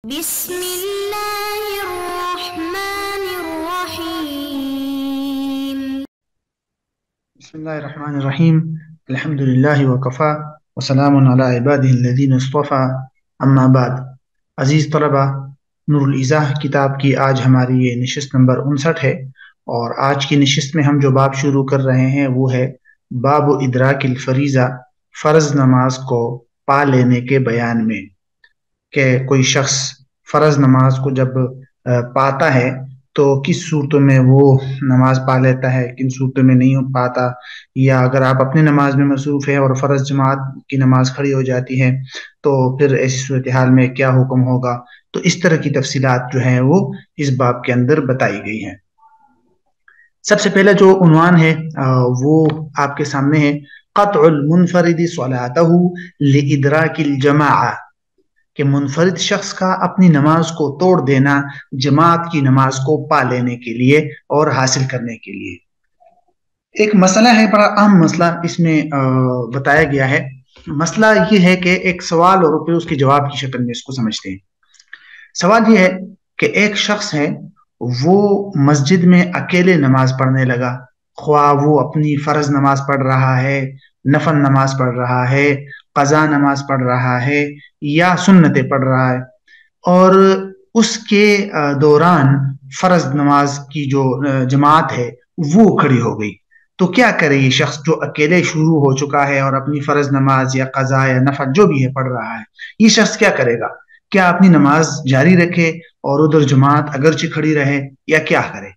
بسم اللہ الرحمن الرحیم بسم اللہ الرحمن الرحیم الحمد للہ وکفا وسلام علی عبادہ الذین اصطفیٰ اما بعد۔ عزیز طلبہ، نور الایضاح کتاب کی آج ہماری یہ نشست نمبر 59 ہے، اور آج کی نشست میں ہم جو باب شروع کر رہے ہیں وہ ہے باب ادراک الفریضہ، فرض نماز کو پا لینے کے بیان میں، کہ کوئی شخص فرض نماز کو جب پاتا ہے تو کس صورتوں میں وہ نماز پا لیتا ہے، کن صورتوں میں نہیں پاتا، یا اگر آپ اپنی نماز میں مصروف ہیں اور فرض جماعت کی نماز کھڑی ہو جاتی ہے تو پھر ایسی صورتحال میں کیا حکم ہوگا۔ تو اس طرح کی تفصیلات جو ہیں وہ اس باب کے اندر بتائی گئی ہیں۔ سب سے پہلا جو عنوان ہے وہ آپ کے سامنے ہے، قطع المنفرد صلاته لادراک الجماعہ، کہ منفرد شخص کا اپنی نماز کو توڑ دینا جماعت کی نماز کو پا لینے کے لیے اور حاصل کرنے کے لیے۔ ایک مسئلہ ہے، بڑا اہم مسئلہ اس میں بتایا گیا ہے۔ مسئلہ یہ ہے کہ ایک سوال اور پھر اس کے جواب کی شکل میں اس کو سمجھتے ہیں۔ سوال یہ ہے کہ ایک شخص ہے، وہ مسجد میں اکیلے نماز پڑھنے لگا، خواہ وہ اپنی فرض نماز پڑھ رہا ہے، نفل نماز پڑھ رہا ہے، قضا نماز پڑھ رہا ہے یا سنتیں پڑھ رہا ہے، اور اس کے دوران فرض نماز کی جو جماعت ہے وہ کھڑی ہو گئی۔ تو کیا کرے یہ شخص جو اکیلے شروع ہو چکا ہے اور اپنی فرض نماز یا قضا یا نفل جو بھی ہے پڑھ رہا ہے؟ یہ شخص کیا کرے گا؟ کیا اپنی نماز جاری رکھے اور ادھر جماعت اگرچہ کھڑی رہے، یا کیا کرے؟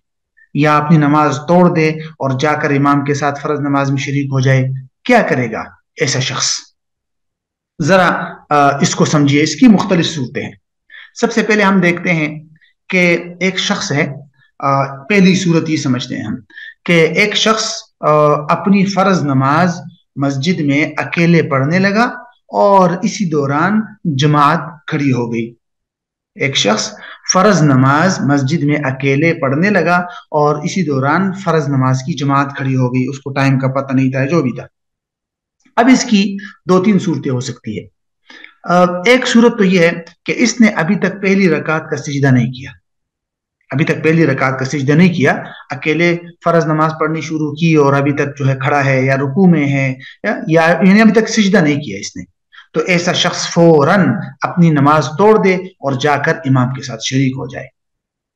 یا اپنی نماز توڑ دے اور جا کر امام کے ساتھ فرض نماز میں شریک ہو جائے؟ کیا کرے گا ایسا شخص؟ ذرا اس کو سمجھیے، اس کی مختلف صورتیں ہیں۔ سب سے پہلے ہم دیکھتے ہیں کہ ایک شخص ہے، پہلی صورت یہ سمجھتے ہیں ہم کہ ایک شخص اپنی فرض نماز مسجد میں اکیلے پڑھنے لگا اور اسی دوران جماعت کھڑی ہو گئی۔ ایک شخص فرض نماز مسجد میں اکیلے پڑھنے لگا اور اسی دوران فرض نماز کی جماعت کھڑی ہو گئی، اس کو ٹائم کا پتہ نہیں تھا، جو بھی تھا۔ اب اس کی دو تین صورتیں ہو سکتی ہے۔ ایک صورت تو یہ ہے کہ اس نے ابھی تک پہلی رکعت کا سجدہ نہیں کیا، ابھی تک پہلی رکعت کا سجدہ نہیں کیا، اکیلے فرض نماز پڑھنی شروع کی اور ابھی تک جو ہے کھڑا ہے یا رکوع میں ہے، یا یعنی ابھی تک سجدہ نہیں کیا اس نے۔ تو ایسا شخص فوراً اپنی نماز توڑ دے اور جا کر امام کے ساتھ شریک ہو جائے۔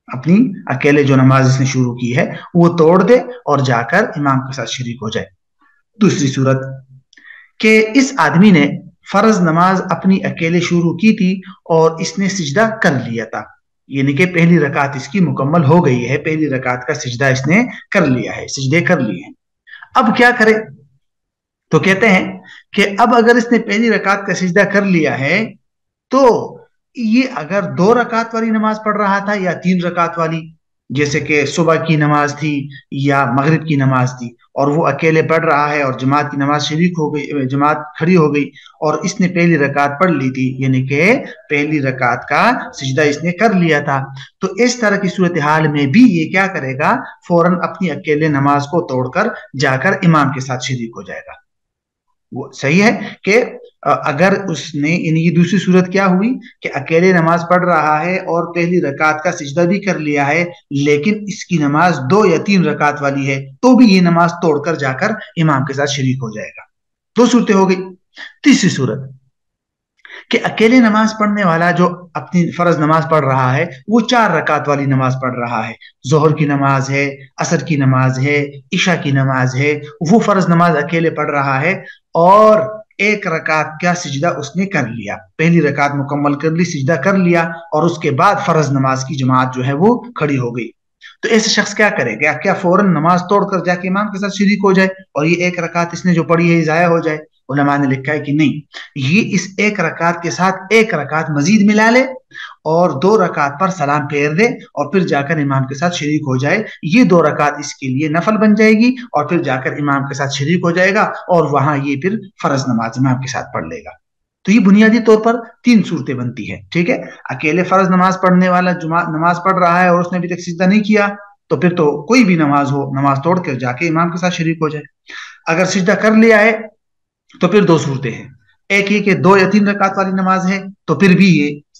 اپنی اکیلے جو نماز اس نے شروع کی ہے وہ توڑ دے اور جا کر امام کے ساتھ شریک ہو جائے۔ دوسری صورت کہ اس آدمی نے فرض نماز اپنی اکیلے شروع کی تھی اور اس نے سجدہ کر لیا تھا، یعنی کہ پہلی رکعت اس کی مکمل ہو گئی ہے، پہلی رکعت کا سجدہ اس نے کر لیا ہے، سجدے کر لیے ہیں۔ اب کیا کرے؟ تو کہتے ہیں کہ اب اگر اس نے پہلی رکعت کا سجدہ کر لیا ہے تو یہ اگر 2 رکعت والی نماز پڑھ رہا تھا یا 3 رکعت والی، جیسے کہ صبح کی نماز تھی یا مغرب کی نماز تھی، اور وہ اکیلے پڑھ رہا ہے اور جماعت کی نماز شریک ہو گئی، جماعت کھڑی ہو گئی اور اس نے پہلی رکعت پڑھ لی تھی، یعنی کہ پہلی رکعت کا سجدہ اس نے کر لیا تھا، تو اس طرح کی صورتحال میں بھی یہ کیا کرے گا؟ فوراً اپنی اکیلے نماز کو توڑ کر جا کر امام کے ساتھ شریک ہو جائے گا۔ وہ صحیح ہے کہ اگر اس نے، یعنی یہ دوسری صورت کیا ہوئی کہ اکیلے نماز پڑھ رہا ہے اور پہلی رکعت کا سجدہ بھی کر لیا ہے، لیکن اس کی نماز 2 یا 3 رکعت والی ہے، تو بھی یہ نماز توڑ کر جا کر امام کے ساتھ شریک ہو جائے گا۔ 2 صورتیں ہو گئی۔ تیسری صورت کہ اکیلے نماز پڑھنے والا جو اپنی فرض نماز پڑھ رہا ہے وہ 4 رکعت والی نماز پڑھ رہا ہے، ظہر کی نماز ہے، عصر کی نماز ہے، عشاء کی نماز ہے، وہ فرض نماز اکیلے پڑھ رہا ہے اور 1 رکعت کا سجدہ اس نے کر لیا، پہلی رکعت مکمل کر لی، سجدہ کر لیا، اور اس کے بعد فرض نماز کی جماعت جو ہے وہ کھڑی ہو گئی۔ تو ایسے شخص کیا کرے گا؟ کیا فوراً نماز توڑ کر جا کے امام کے ساتھ شریک ہو جائے اور یہ 1 رکعت اس نے جو پڑھی ہے ضائع ہو جائے؟ علماء نے لکھا ہے کہ نہیں، یہ اس 1 رکعت کے ساتھ 1 رکعت مزید ملا لے اور 2 رکعت پر سلام پھیر دے اور پھر جا کر امام کے ساتھ شریک ہو جائے۔ یہ 2 رکعت اس کے لیے نفل بن جائے گی اور پھر جا کر امام کے ساتھ شریک ہو جائے گا اور وہاں یہ پھر فرض نماز امام کے ساتھ پڑھ لے گا۔ تو یہ بنیادی طور پر 3 صورتیں بنتی ہے، ٹھیک ہے؟ اکیلے فرض نماز پڑھنے والا نماز پڑھ رہا ہے اور اس نے ابھی تک سجدہ نہیں کیا، تو پھر تو کوئی بھی نماز ہو، نماز توڑ کر جا کے امام کے ساتھ شریک ہو جائے۔ اگر سجدہ کر لیا ہے تو پھر 2 صورتیں ہیں، ایک یہ کہ 2 یا 3 رکعت والی نماز ہے تو پھر بھی یہ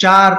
4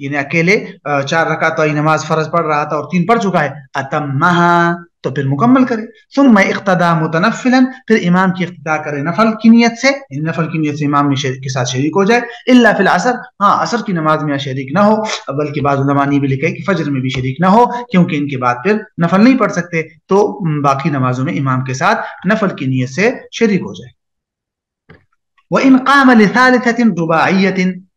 یعنی اکیلے 4 رکعت والی نماز فرض پڑھ رہا تھا اور 3 پڑھ چکا ہے، اتمہا تو پھر مکمل کرے، ثم اقتدا متنفلا پھر امام کی اقتدا کرے نفل کی نیت سے، یعنی نفل کی نیت سے امام کے ساتھ شریک ہو جائے، الا فی العصر ہاں عصر کی نماز میں شریک نہ ہو، بلکہ بعض علماء نے بھی لکھا ہے کہ فجر میں بھی شریک نہ ہو، کیونکہ ان کے بعد پھر نفل نہیں پڑھ سکتے، تو باقی نمازوں میں امام کے ساتھ نفل کی نیت سے شریک ہو جائے۔ وَإِنْ قَامَ لِثَالِثَةٍ رُبَاعِيَّةٍ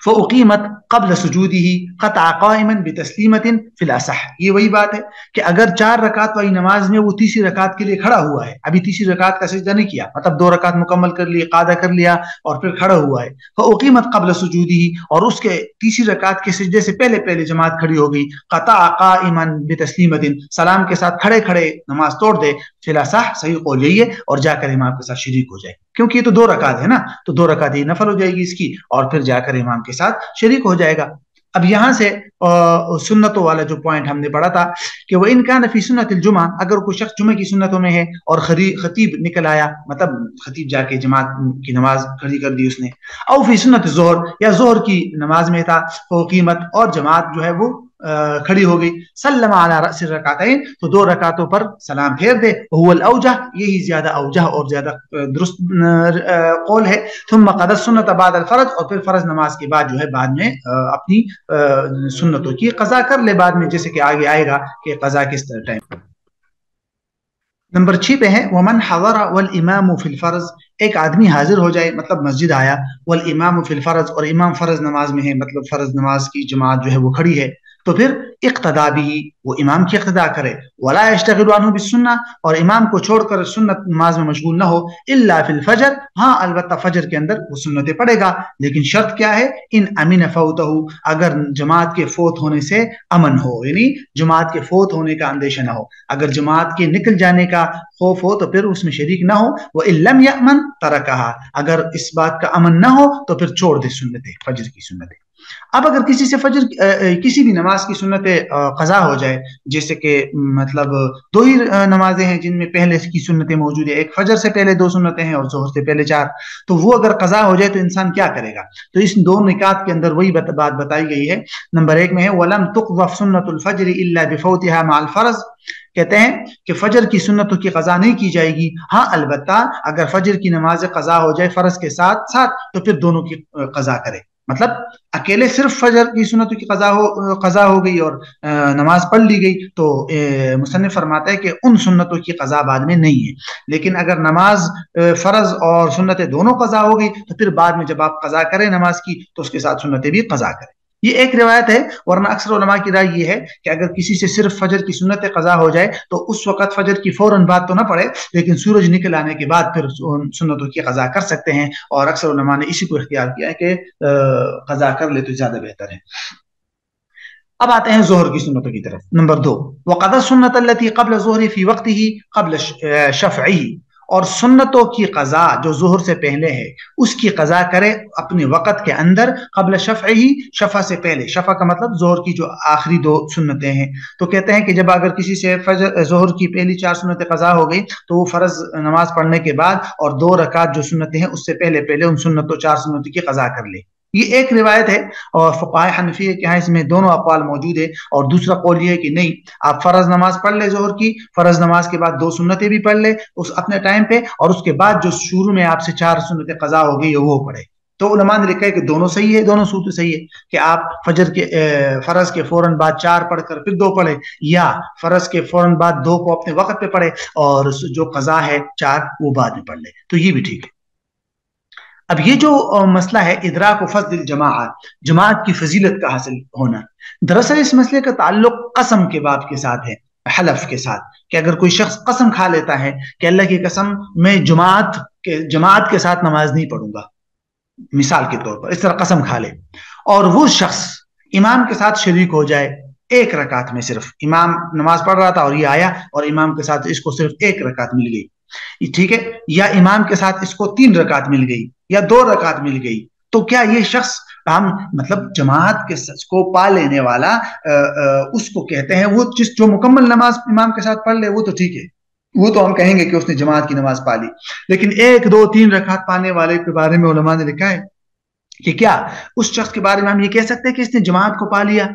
فَأُقِيمَتْ قبل سجودہ قطع قائما بتسلیمۃ فی الاصح، یہ وہی بات ہے کہ اگر 4 رکعت والی نماز میں وہ تیسری رکعت کے لیے کھڑا ہوا ہے، ابھی تیسری رکعت کا سجدہ نہیں کیا، مطلب 2 رکعت مکمل کر لی، قاعدہ کر لیا اور پھر کھڑا ہوا ہے، فأقیمت قبل سجودہ اور اس کے تیسری رکعت کے سجدے سے پہلے جماعت کھڑی ہو گئی، قطع قائما بتسلیمۃ سلام کے ساتھ کھڑے نماز توڑ دے، فی الاصح صحیح قول یہی ہے، اور جا کر امام کے ساتھ شریک ہو جائے، کیونکہ یہ تو 2 رکعت ہے نا، تو 2 رکعت ہی نفل ہو جائے گی اس کی، اور پھر جا کر امام کے ساتھ شریک ہو جائے گا۔ اب یہاں سے سنتوں والا جو پوائنٹ ہم نے پڑھا تھا کہ وہ ان کان فی سنت الجمعہ، اگر کوئی شخص جمعہ کی سنتوں میں ہے اور خطیب نکل آیا، مطلب خطیب جا کے جماعت کی نماز کھڑی کر دی اس نے، او فی سنت ظہر یا ظہر کی نماز میں تھا، وہ قیمت اور جماعت جو ہے وہ کھڑی ہو گئی، سلم علی رأس الرکعتین تو 2 رکعتوں پر سلام پھیر دے، هو الاوجہ یہی زیادہ اوجہ اور زیادہ درست قول ہے، ثم قضى السنت بعد الفرض اور پھر فرض نماز کے بعد جو ہے بعد میں اپنی سنتوں کی قضا کر لے بعد میں، جیسے کہ آگے آئے گا کہ قضا کس ٹائم۔ نمبر 6 پہ ہے ومن حضر والامام فی الفرض، ایک آدمی حاضر ہو جائے مطلب مسجد آیا، والامام فی الفرض اور امام فرض نماز میں ہے، مطلب فرض نماز کی جماعت جو ہے وہ کھڑی ہے، تو پھر اقتدا بھی وہ امام کی اقتدا کرے، ولا یشتغل عنہ بالسنہ اور امام کو چھوڑ کر سنت نماز میں مشغول نہ ہو، الا فی الفجر ہاں البتہ فجر کے اندر وہ سنتیں پڑھے گا، لیکن شرط کیا ہے، ان امن فوتہ اگر جماعت کے فوت ہونے سے امن ہو، یعنی جماعت کے فوت ہونے کا اندیشہ نہ ہو، اگر جماعت کے نکل جانے کا خوف ہو تو پھر اس میں شریک نہ ہو، وَإِن لَمْ يَأْمَنْ تَرَكَهَا اگر اس بات کا امن نہ ہو تو پھر چھوڑ دے سنتیں، فجر کی سنتیں۔ اب اگر کسی سے کسی بھی نماز کی سنتیں قضا ہو جائے، جیسے کہ مطلب 2 ہی نمازیں ہیں جن میں پہلے کی سنتیں موجود ہیں، ایک فجر سے پہلے 2 سنتیں ہیں اور ظہر سے پہلے 4، تو وہ اگر قضا ہو جائے تو انسان کیا کرے گا؟ تو اس 2 نکات کے اندر وہی بات بتائی گئی ہے۔ نمبر 1 میں ہے وَلَمْ تُقْضَفْ سُنَّةُ الْفَجْرِ إِلَّا بِفَوْتِهَا مَعَ الْفَرْضِ، کہتے ہیں کہ فجر کی سنتوں کی قضا نہیں کی جائے گی، ہاں البتہ اگر فجر کی نماز قضا ہو جائے فرض کے ساتھ ساتھ تو پھر دونوں کی قضا کرے، مطلب اکیلے صرف فجر کی سنتوں کی قضا ہو گئی اور نماز پڑھ لی گئی تو مصنف فرماتا ہے کہ ان سنتوں کی قضا بعد میں نہیں ہے، لیکن اگر نماز فرض اور سنتیں دونوں قضا ہو گئی تو پھر بعد میں جب آپ قضا کریں نماز کی تو اس کے ساتھ سنتیں بھی قضا کریں۔ یہ ایک روایت ہے، ورنہ اکثر علماء کی رائے یہ ہے کہ اگر کسی سے صرف فجر کی سنت قضا ہو جائے تو اس وقت فجر کی فوراً بعد تو نہ پڑے، لیکن سورج نکل آنے کے بعد پھر سنتوں کی قضا کر سکتے ہیں، اور اکثر علماء نے اسی کو اختیار کیا ہے کہ قضا کر لے تو زیادہ بہتر ہے۔ اب آتے ہیں ظہر کی سنتوں کی طرف۔ نمبر 2 وقضى السنة التي قبل الظهر في وقته قبل شفعه، اور سنتوں کی قضا جو ظہر سے پہلے ہے اس کی قضا کرے اپنے وقت کے اندر، قبل شفعہ شفع سے پہلے، شفع کا مطلب ظہر کی جو آخری 2 سنتیں ہیں، تو کہتے ہیں کہ جب اگر کسی سے ظہر کی پہلی 4 سنتیں قضا ہو گئی تو وہ فرض نماز پڑھنے کے بعد اور 2 رکعت جو سنتیں ہیں اس سے پہلے ان سنتوں 4 سنتوں کی قضا کر لے۔ یہ ایک روایت ہے، اور فقہائے حنفیہ کے ہاں اس میں دونوں اقوال موجود ہے، اور دوسرا قول یہ ہے کہ نہیں، آپ فرض نماز پڑھ لے ظہر کی، فرض نماز کے بعد 2 سنتیں بھی پڑھ لے اس اپنے ٹائم پہ، اور اس کے بعد جو شروع میں آپ سے 4 سنتیں قضا ہو گئی وہ پڑھے۔ تو علماء نے لکھا ہے کہ دونوں صحیح ہے، دونوں صورتیں صحیح ہے کہ آپ فجر کے فرض کے فوراً بعد 4 پڑھ کر پھر 2 پڑھے، یا فرض کے فوراً بعد 2 کو اپنے وقت پہ پڑھے اور جو قضا ہے 4 وہ بعد میں پڑھ لے، تو یہ بھی ٹھیک ہے۔ اب یہ جو مسئلہ ہے ادراک و فضل الجماعت، جماعت کی فضیلت کا حاصل ہونا، دراصل اس مسئلے کا تعلق قسم کے باب کے ساتھ ہے، حلف کے ساتھ، کہ اگر کوئی شخص قسم کھا لیتا ہے کہ اللہ کی قسم میں جماعت کے ساتھ نماز نہیں پڑھوں گا، مثال کے طور پر اس طرح قسم کھا لے، اور وہ شخص امام کے ساتھ شریک ہو جائے 1 رکعت میں، صرف امام نماز پڑھ رہا تھا اور یہ آیا اور امام کے ساتھ اس کو صرف 1 رکعت مل گئی، ٹھیک ہے، یا امام کے ساتھ اس کو 3 رکعت مل گئی یا 2 رکعت مل گئی، تو کیا یہ شخص ہم مطلب جماعت کے کو پا لینے والا اس کو کہتے ہیں، وہ جو مکمل نماز امام کے ساتھ پڑھ لے وہ تو ٹھیک ہے، وہ تو ہم کہیں گے کہ اس نے جماعت کی نماز پا لی، لیکن 1 2 3 رکعت پانے والے کے بارے میں علماء نے لکھا ہے کہ کیا اس شخص کے بارے میں ہم یہ کہہ سکتے ہیں کہ اس نے جماعت کو پا لیا؟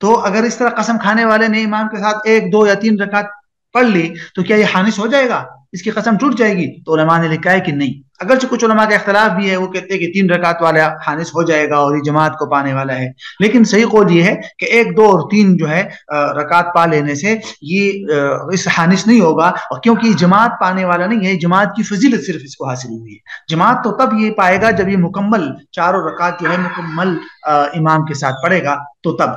تو اگر اس طرح قسم کھانے والے نے امام کے ساتھ 1 2 یا 3 رکعت پڑھ لی تو کیا یہ حانث ہو جائے گا، اس کی قسم ٹوٹ جائے گی؟ تو علماء نے لکھا ہے کہ نہیں، اگرچہ کچھ علماء کا اختلاف بھی ہے، وہ کہتے ہیں کہ 3 رکعت والا حانث ہو جائے گا اور یہ جماعت کو پانے والا ہے، لیکن صحیح قول یہ ہے کہ 1 2 اور 3 جو ہے رکعت پا لینے سے یہ اس حانث نہیں ہوگا، اور کیونکہ یہ جماعت پانے والا نہیں ہے، جماعت کی فضیلت صرف اس کو حاصل ہوئی ہے۔ جماعت تو تب یہ پائے گا جب یہ مکمل 4 رکعت جو ہے مکمل امام کے ساتھ پڑھے گا، تو تب۔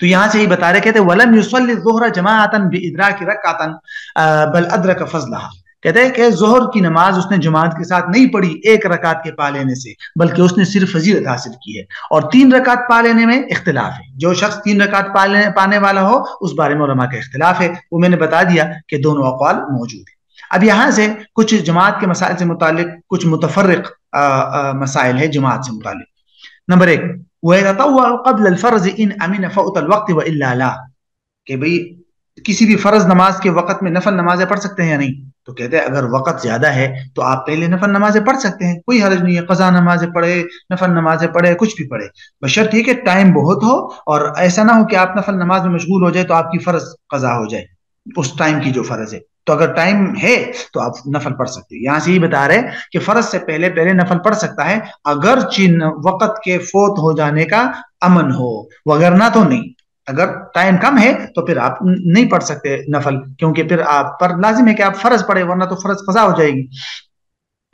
تو یہاں سے ہی بتا رہے، کہتے ولم یصلی الظہر جماعتا بادراک رکعتا بل ادرک فضلها، کہتے ہیں کہ ظہر کی نماز اس نے جماعت کے ساتھ نہیں پڑھی 1 رکعت کے پا لینے سے، بلکہ اس نے صرف فضیلت حاصل کی ہے۔ اور 3 رکعت پا لینے میں اختلاف ہے، جو شخص 3 رکعت پانے والا ہو اس بارے میں علماء کا اختلاف ہے، وہ میں نے بتا دیا کہ دونوں اقوال موجود ہیں۔ اب یہاں سے کچھ جماعت کے مسائل سے متعلق کچھ متفرق مسائل ہے جماعت سے متعلق۔ نمبر 1، وَيَتَطَوَّعُ قَبْلَ الْفَرْضِ إِنْ أَمِنَ فَوْتَ الْوَقْتِ وَإِلَّا لَا، کہ بھئی کسی بھی فرض نماز کے وقت میں نفل نمازیں پڑھ سکتے ہیں یا نہیں؟ تو کہتے ہیں اگر وقت زیادہ ہے تو آپ پہلے نفل نمازیں پڑھ سکتے ہیں، کوئی حرج نہیں ہے، قضا نمازیں پڑھے، نفل نمازیں پڑھے، کچھ بھی پڑھے، بشرط یہ کہ ٹائم بہت ہو اور ایسا نہ ہو کہ آپ نفل نماز میں مشغول ہو جائے تو آپ کی فرض قضا ہو جائے اس ٹائم کی جو فرض ہے۔ تو اگر ٹائم ہے تو آپ نفل پڑھ سکتے ہیں۔ یہاں سے یہ بتا رہے کہ فرض سے پہلے نفل پڑھ سکتا ہے اگرچہ وقت کے فوت ہو جانے کا امن ہو، وگرنہ تو نہیں۔ اگر ٹائم کم ہے تو پھر آپ نہیں پڑھ سکتے نفل، کیونکہ پھر آپ پر لازم ہے کہ آپ فرض پڑھے، ورنہ تو فرض قضا ہو جائے گی۔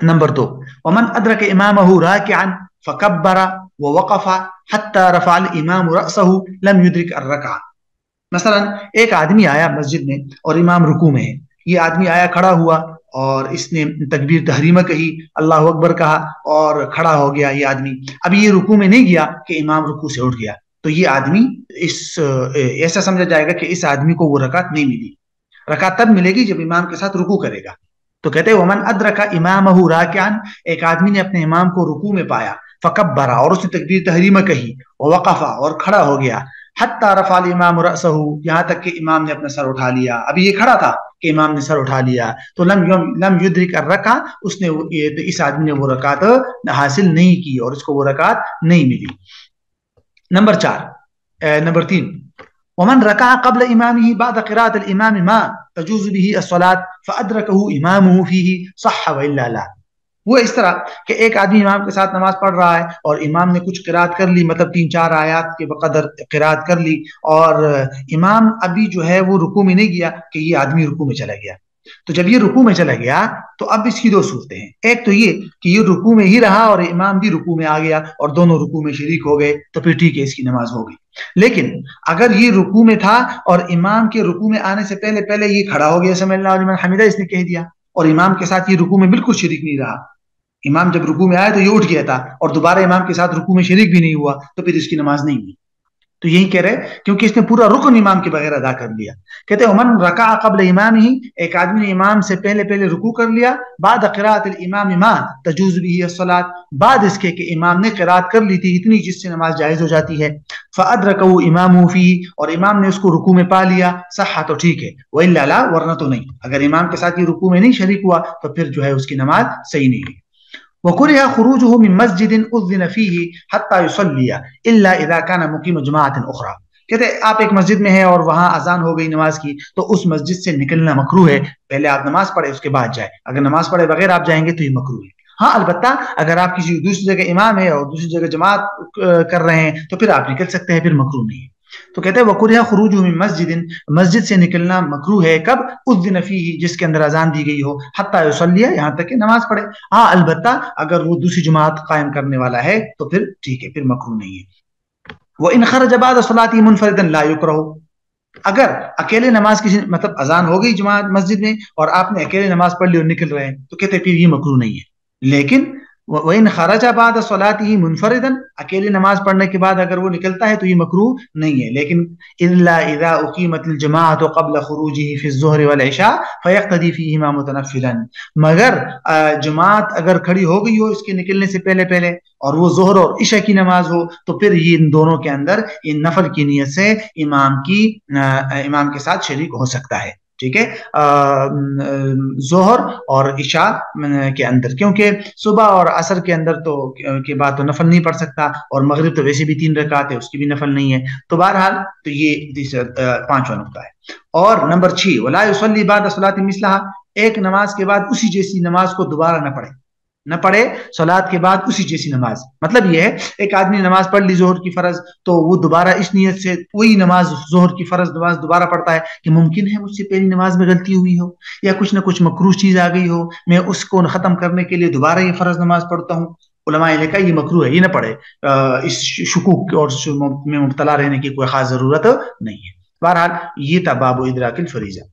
نمبر 2، ومن ادرک امامہ راکعا فکبر ووقف حتی رفع الامام رأسہ لم یدرک الرکعہ۔ مثلا ایک آدمی آیا مسجد میں اور امام رکوع میں ہے، یہ آدمی آیا کھڑا ہوا اور اس نے تکبیر تحریمہ کہی، اللہ اکبر کہا اور کھڑا ہو گیا یہ آدمی۔ اب یہ رکوع میں نہیں گیا کہ امام رکوع سے اٹھ گیا، تو یہ آدمی ایسا سمجھا جائے گا کہ اس آدمی کو وہ رکعت نہیں ملی۔ رکعت تب ملے گی جب امام کے ساتھ رکوع کرے گا۔ تو کہتے ہیں ومن ادرک امامہ راکعا، ایک آدمی نے اپنے امام کو رکوع میں پایا، فکبر اور اس نے تکبیر تحریمہ کہی، ووقف اور کھڑا ہو گیا، حتی رفع الامام رأسہ یہاں تک کہ امام نے اپنا سر اٹھا لیا۔ ابھی یہ کھڑا تھا کہ امام نے سر اٹھا لیا، تو لم یدرک الرکعہ، اس نے اس آدمی نے وہ رکعت حاصل نہیں کی اور اس کو وہ رکعت نہیں ملی۔ نمبر 3، ومن رکع قبل امامه بعد قراءة الامام ما تجوز به الصلاة فادركه امامه فيه صح والا لا۔ وہ اس طرح کہ ایک آدمی امام کے ساتھ نماز پڑھ رہا ہے اور امام نے کچھ قرات کر لی، مطلب 3-4 آیات کے بقدر قرات کر لی، اور امام ابھی جو ہے وہ رکوع میں نہیں گیا کہ یہ آدمی رکوع میں چلا گیا۔ تو جب یہ رکوع میں چلا گیا تو اب اس کی 2 صورتیں ہیں، ایک تو یہ کہ یہ رکوع میں ہی رہا اور امام بھی رکوع میں آ گیا اور دونوں رکوع میں شریک ہو گئے، تو پھر ٹھیک ہے، اس کی نماز ہو گئی۔ لیکن اگر یہ رکوع میں تھا اور امام کے رکوع میں آنے سے پہلے یہ کھڑا ہو گیا، سمع اللہ لمن حمدہ اس نے کہہ دیا، اور امام کے ساتھ یہ رکوع میں بالکل شریک نہیں رہا، امام جب رکوع میں آیا تو یہ اٹھ گیا تھا اور دوبارہ امام کے ساتھ رکوع میں شریک بھی نہیں ہوا، تو پھر اس کی نماز نہیں ہوئی۔ تو یہی کہہ رہے کیونکہ اس نے پورا رکن امام کے بغیر ادا کر لیا۔ کہتے ہیں من رکع قبل امامہ، ایک آدمی نے امام سے پہلے رکوع کر لیا، بعد قراءۃ الامام ما تجوز به الصلاۃ، بعد اس کے کہ امام نے قراءت کر لی تھی اتنی جس سے نماز جائز ہو جاتی ہے، فادرکہ امامہ فیہ، اور امام نے اس کو رکوع میں پا لیا، صح تو ٹھیک ہے، والا لا ورنہ تو نہیں۔ اگر امام کے ساتھ یہ رکوع میں نہیں شریک ہوا تو پھر جو ہے اس کی نماز صحیح نہیں ہوئی۔ وَكُرِهَ خُرُوجُهُ مِن مَسْجِدٍ أُذِّنَ فِيهِ حَتَّى يُصَلِّيَ إِلَّا إِذَا كَانَ مُقِيمَ جَمَاعَةٍ أُخْرَى۔ کہتے ہیں آپ ایک مسجد میں ہیں اور وہاں اذان ہو گئی نماز کی، تو اس مسجد سے نکلنا مکروہ ہے، پہلے آپ نماز پڑھے اس کے بعد جائے۔ اگر نماز پڑھے بغیر آپ جائیں گے تو یہ مکروہ ہے۔ ہاں البتہ اگر آپ کسی دوسری جگہ امام ہے اور دوسری جگہ جماعت کر رہے ہیں تو پھر آپ نکل سکتے ہیں، پھر مکروہ نہیں ہے۔ تو کہتے ہیں وَكُرِهَ خُرُوجُهُ مِن مَسْجِدٍ، مسجد سے نکلنا مکروہ ہے، کب؟ اذن فیہ، جس کے اندر اذان دی گئی ہو، حتی یصلی، یہاں تک کہ نماز پڑھے۔ ہاں البتہ اگر وہ دوسری جماعت قائم کرنے والا ہے تو پھر ٹھیک ہے، پھر مکروہ نہیں ہے۔ وَإِنْ خَرَجَ بَعْدَ صَلَاةِ مُنْفَرِدًا لَا يُكْرَهُ، اگر اکیلے نماز کسی مطلب اذان ہو گئی جماعت مسجد میں اور آپ نے اکیلے نماز پڑھ لی اور نکل رہے ہیں تو کہتے ہیں پھر یہ مکروہ نہیں ہے۔ لیکن وَإِنْ خَرَجَ بَعْدَ صَلَاتِهِ مُنْفَرِدًا، اکیلے نماز پڑھنے کے بعد اگر وہ نکلتا ہے تو یہ مکروہ نہیں ہے۔ لیکن إِلَّا إِذَا أُقِيمَتِ الْجَمَاعَةُ قَبْلَ خُرُوجِهِ فِي الظُّهْرِ وَالْعِشَاءِ فَيَقْتَدِي فِيهِمَا مُتَنَفِّلًا، مگر جماعت اگر کھڑی ہو گئی ہو اس کے نکلنے سے پہلے اور وہ ظہر اور عشاء کی نماز ہو تو پھر یہ ان دونوں کے اندر ان نفل کی نیت سے امام کے ساتھ شریک ہو سکتا ہے۔ ٹھیک ہے، ظہر اور عشاء کے اندر، کیونکہ صبح اور عصر کے اندر تو کے بعد تو نفل نہیں پڑھ سکتا، اور مغرب تو ویسے بھی 3 رکعت ہے، اس کی بھی نفل نہیں ہے. تو بہرحال تو یہ 5واں نقطہ ہے. اور نمبر 6، ولا یصلی بعد صلاۃ مثلھا، ایک نماز کے بعد اسی جیسی نماز کو دوبارہ نہ پڑھے صلات کے بعد اسی جیسی نماز. مطلب یہ ہے ایک آدمی نماز پڑھ لی ظہر کی فرض، تو وہ دوبارہ اس نیت سے وہی نماز ظہر کی فرض نماز دوبارہ پڑھتا ہے کہ ممکن ہے مجھ سے پہلی نماز میں غلطی ہوئی ہو، یا کچھ نہ کچھ مکروہ چیز آ گئی ہو، میں اس کو ختم کرنے کے لیے دوبارہ یہ فرض نماز پڑھتا ہوں. علماء نے کہا یہ مکروہ ہے، یہ نہ پڑھے، اس شکوک اور میں مبتلا رہنے کی کوئی خاص ضرورت نہیں ہے. بہرحال یہ تھا باب ادراک الفریضہ.